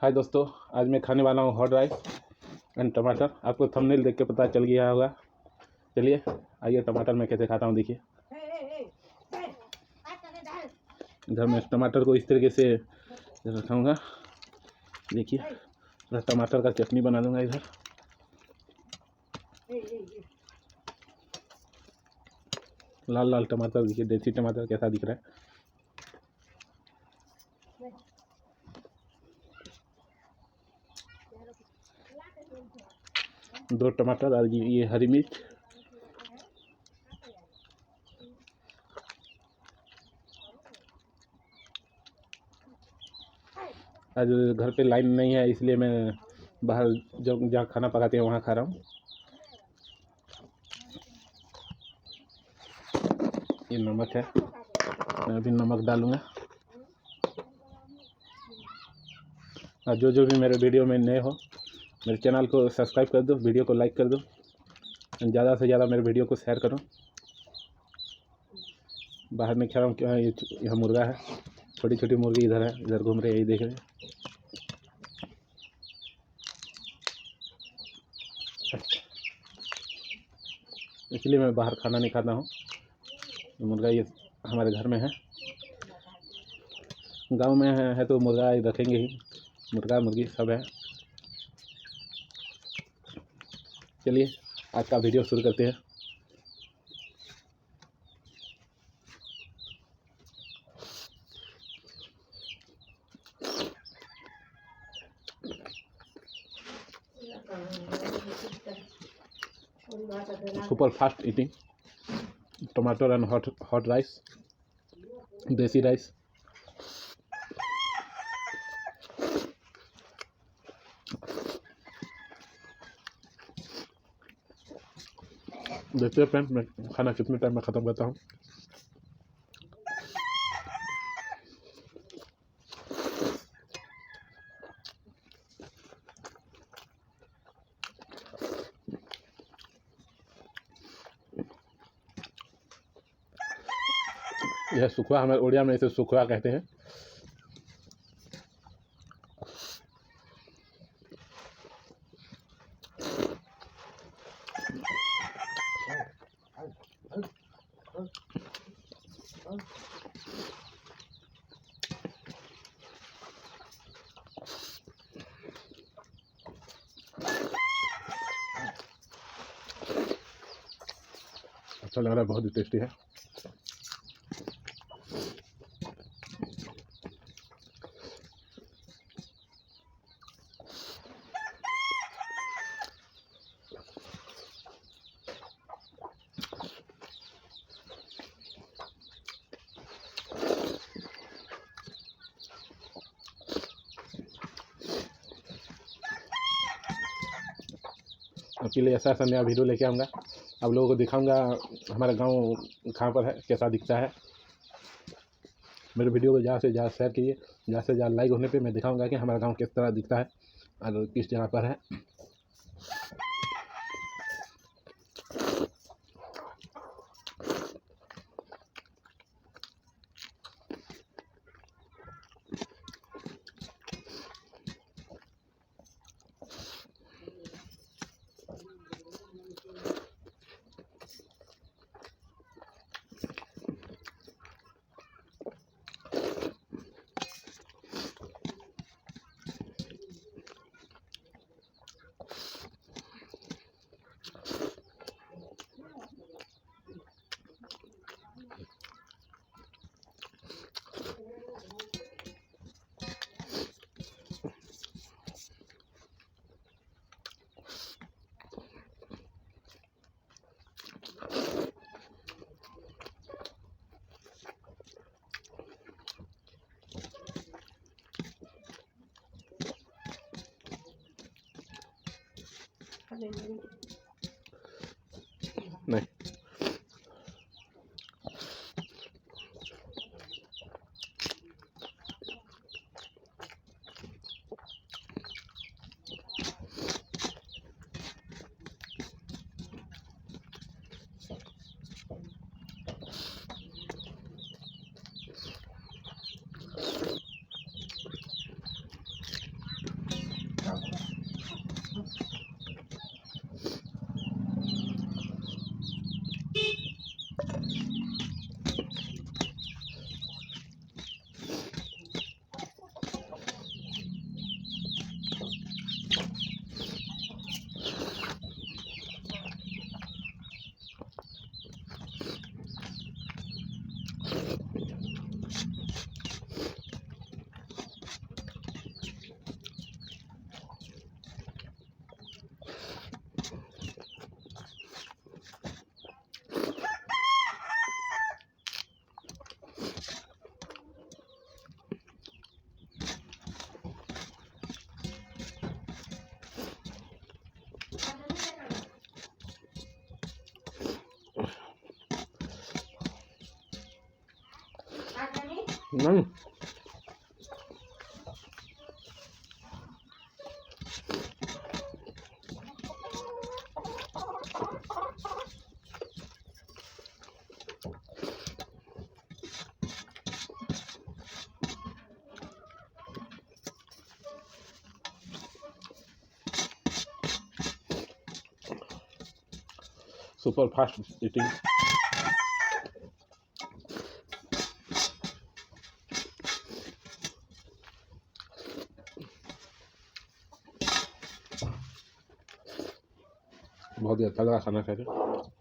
हाय दोस्तों, आज मैं खाने वाला हूँ हॉट राइस एंड टमाटर। आपको थंबनेल देख के पता चल गया होगा। चलिए आइए, टमाटर मैं कैसे खाता हूँ देखिए। इधर मैं टमाटर को इस तरीके से रखाऊंगा। देखिए, इधर टमाटर का चटनी बना दूंगा। इधर लाल लाल टमाटर देखिए, देसी टमाटर कैसा दिख रहा है। दो टमाटर और ये हरी मिर्च। आज घर पे लाइन नहीं है, इसलिए मैं बाहर जो जहाँ खाना पकाते हैं वहाँ खा रहा हूँ। ये नमक है, मैं अभी नमक डालूँगा। और जो भी मेरे वीडियो में नए हो, मेरे चैनल को सब्सक्राइब कर दो, वीडियो को लाइक कर दो, ज़्यादा से ज़्यादा मेरे वीडियो को शेयर करो। बाहर में खा रहा हूँ, क्या है यह मुर्गा है, छोटी छोटी मुर्गी इधर है, इधर घूम रही है, यही देख रहे हैं। इसलिए मैं बाहर खाना नहीं खाता हूँ। मुर्गा ये हमारे घर में है। गांव में है तो मुर्गा रखेंगे ही, मुर्गा मुर्गी सब है। चलिए आज का वीडियो शुरू करते हैं। सुपर फास्ट ईटिंग टमाटर एंड हॉट राइस, देसी राइस। देखते हैं फ्रेंड, मैं खाना कितने टाइम में ख़त्म करता हूँ। यह सुखवा, हमारे उड़िया में इसे सुखवा कहते हैं। अच्छा लग रहा है, बहुत ही टेस्टी है। आपके लिए ऐसा नया वीडियो लेके आऊँगा, आप लोगों को दिखाऊंगा हमारा गांव कहाँ पर है, कैसा दिखता है। मेरे वीडियो को ज़्यादा से ज़्यादा शेयर कीजिए, ज़्यादा से ज़्यादा लाइक होने पे मैं दिखाऊंगा कि हमारा गांव किस तरह दिखता है और किस जगह पर है। नहीं, नहीं सुपर फास्ट ईटिंग। बहुत ही अच्छा लगा खाना खा के।